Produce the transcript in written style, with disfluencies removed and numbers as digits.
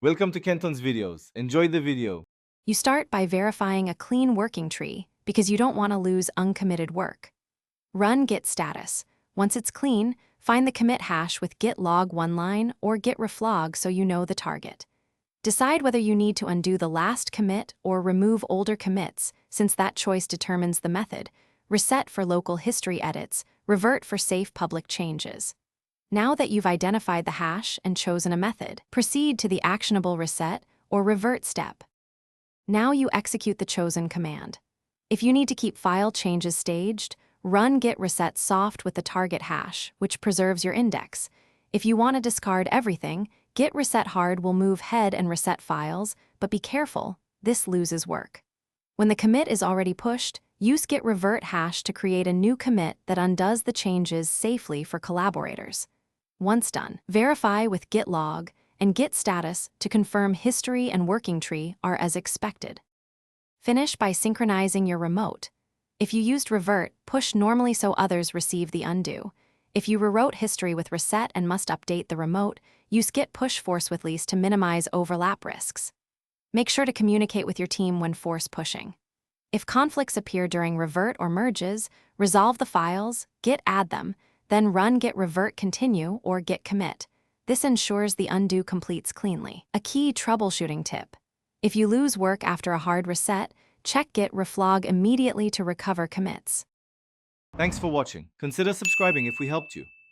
Welcome to Kenton's videos. Enjoy the video. You start by verifying a clean working tree because you don't want to lose uncommitted work. Run git status. Once it's clean, find the commit hash with git log one line or git reflog so you know the target. Decide whether you need to undo the last commit or remove older commits, since that choice determines the method. Reset for local history edits, revert for safe public changes. Now that you've identified the hash and chosen a method, proceed to the actionable reset or revert step. Now you execute the chosen command. If you need to keep file changes staged, run git reset soft with the target hash, which preserves your index. If you want to discard everything, git reset hard will move head and reset files, but be careful, this loses work. When the commit is already pushed, use git revert hash to create a new commit that undoes the changes safely for collaborators. Once done, verify with git log and git status to confirm history and working tree are as expected. Finish by synchronizing your remote. If you used revert, push normally so others receive the undo. If you rewrote history with reset and must update the remote, use git push force with lease to minimize overlap risks. Make sure to communicate with your team when force pushing. If conflicts appear during revert or merges, resolve the files, git add them, then run git revert continue or git commit. This ensures the undo completes cleanly. A key troubleshooting tip. If you lose work after a hard reset, check git reflog immediately to recover commits. Thanks for watching. Consider subscribing if we helped you.